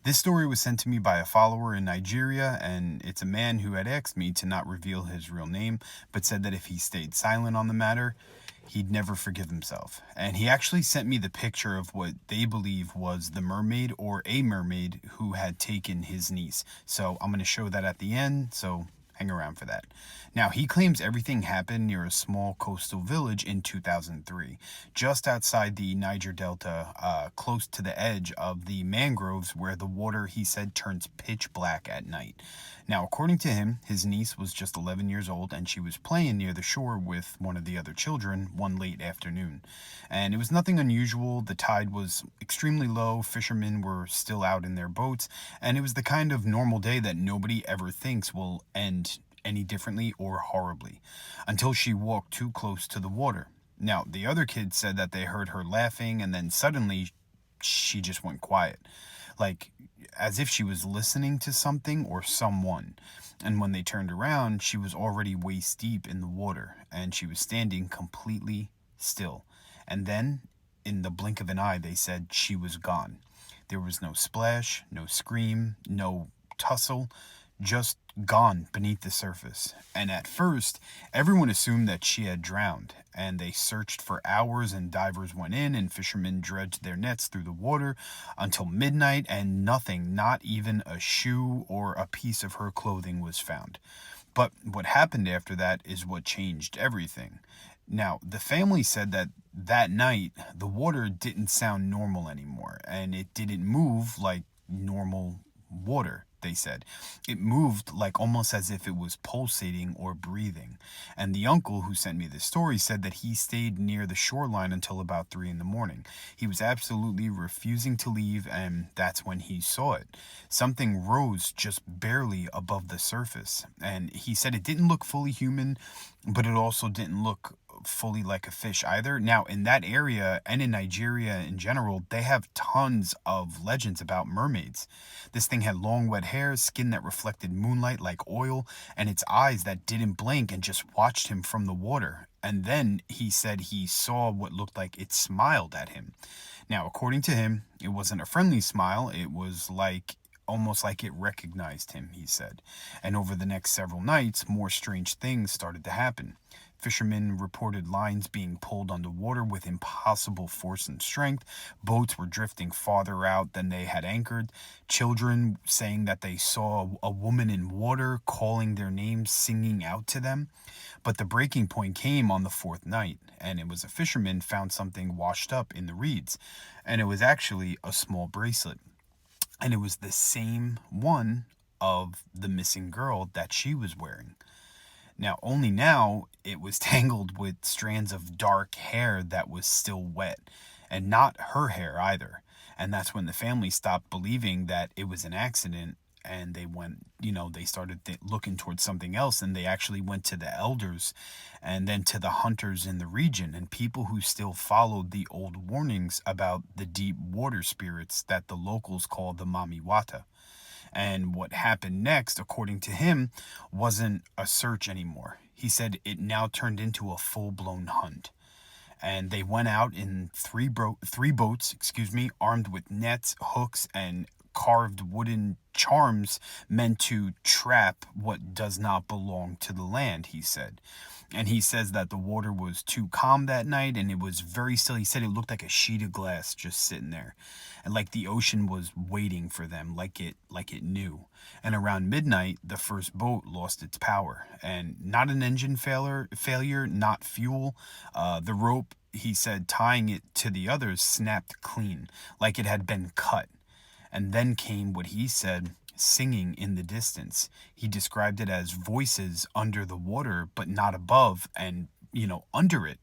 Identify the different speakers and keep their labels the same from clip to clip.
Speaker 1: This story was sent to me by a follower in Nigeria, and it's a man who had asked me to not reveal his real name, but said that if he stayed silent on the matter, he'd never forgive himself. And he actually sent me the picture of what they believe was the mermaid or a mermaid who had taken his niece. So I'm going to show that at the end, so hang around for that. Now, he claims everything happened near a small coastal village in 2003, just outside the Niger Delta, close to the edge of the mangroves where the water, he said, turns pitch black at night. Now, according to him, his niece was just 11 years old and she was playing near the shore with one of the other children one late afternoon. And it was nothing unusual. The tide was extremely low, fishermen were still out in their boats, and it was the kind of normal day that nobody ever thinks will end any differently or horribly until she walked too close to the water. Now, the other kids said that they heard her laughing and then suddenly she just went quiet, like as if she was listening to something or someone. And when they turned around, she was already waist deep in the water and she was standing completely still. And then, in the blink of an eye, they said she was gone. There was no splash, no scream, no tussle, just gone beneath the surface. And at first, everyone assumed that she had drowned, and they searched for hours, and divers went in, and fishermen dredged their nets through the water until midnight, and nothing, not even a shoe or a piece of her clothing, was found. But what happened after that is what changed everything. Now, the family said that that night the water didn't sound normal anymore and it didn't move like normal water, they said. It moved like almost as if it was pulsating or breathing. And the uncle who sent me this story said that he stayed near the shoreline until about 3 in the morning. He was absolutely refusing to leave, and that's when he saw it. Something rose just barely above the surface. And he said it didn't look fully human, but it also didn't look fully like a fish either. Now, in that area and in Nigeria in general, they have tons of legends about mermaids. This thing had long, wet hair, skin that reflected moonlight like oil, and its eyes that didn't blink and just watched him from the water. And then he said he saw what looked like it smiled at him. Now, according to him, it wasn't a friendly smile, it was like almost like it recognized him, he said. And over the next several nights, more strange things started to happen. Fishermen reported lines being pulled underwater with impossible force and strength. Boats were drifting farther out than they had anchored. Children saying that they saw a woman in water calling their names, singing out to them. But the breaking point came on the fourth night, and it was a fisherman found something washed up in the reeds. And it was actually a small bracelet. And it was the same one of the missing girl that she was wearing. Now, only now it was tangled with strands of dark hair that was still wet, and not her hair either. And that's when the family stopped believing that it was an accident and they went, they started looking towards something else, and they actually went to the elders and then to the hunters in the region and people who still followed the old warnings about the deep water spirits that the locals call the mamiwata. And what happened next, according to him, wasn't a search anymore. He said it now turned into a full-blown hunt. And they went out in three boats, armed with nets, hooks, and carved wooden charms meant to trap what does not belong to the land, he said. And he says that the water was too calm that night and it was very still. He said it looked like a sheet of glass just sitting there. And like the ocean was waiting for them, like it knew. And around midnight, the first boat lost its power. And not an engine failure, not fuel. The rope, he said, tying it to the others snapped clean, like it had been cut. And then came what he said, singing in the distance. He described it as voices under the water, but not above and, under it,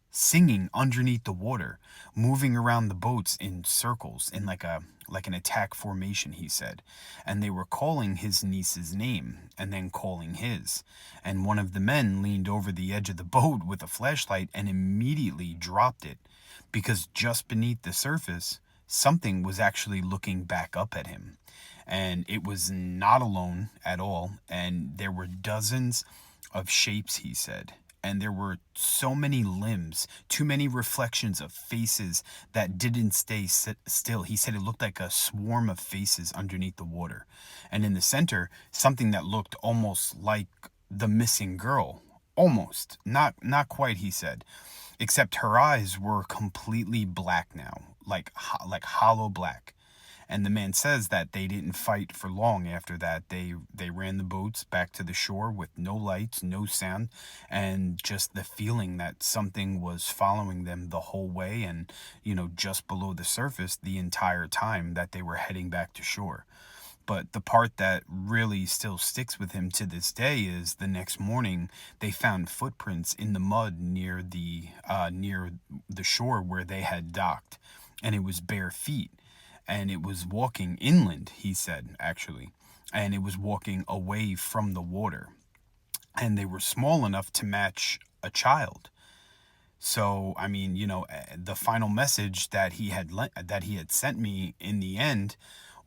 Speaker 1: singing underneath the water, moving around the boats in circles in like an attack formation, he said. And they were calling his niece's name and then calling his. And one of the men leaned over the edge of the boat with a flashlight and immediately dropped it because just beneath the surface, something was actually looking back up at him. And it was not alone at all. And there were dozens of shapes, he said. and there were so many limbs, too many reflections of faces that didn't stay still. He said it looked like a swarm of faces underneath the water. And in the center, something that looked almost like the missing girl. Almost. Not quite, he said. Except her eyes were completely black now, like hollow black. And the man says that they didn't fight for long after that. They ran the boats back to the shore with no lights, no sound, and just the feeling that something was following them the whole way and, just below the surface the entire time that they were heading back to shore. But the part that really still sticks with him to this day is the next morning they found footprints in the mud near the shore where they had docked, and it was bare feet, and it was walking inland. He said, actually, and it was walking away from the water, and they were small enough to match a child. So, I mean, the final message that that he had sent me in the end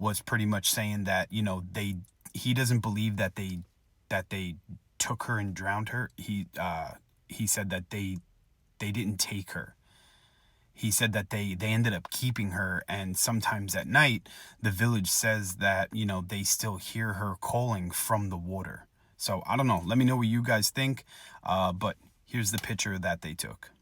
Speaker 1: was pretty much saying that, he doesn't believe that they took her and drowned her. He said that they didn't take her. He said that they ended up keeping her, and sometimes at night the village says that, they still hear her calling from the water. So, I don't know. Let me know what you guys think. But here's the picture that they took.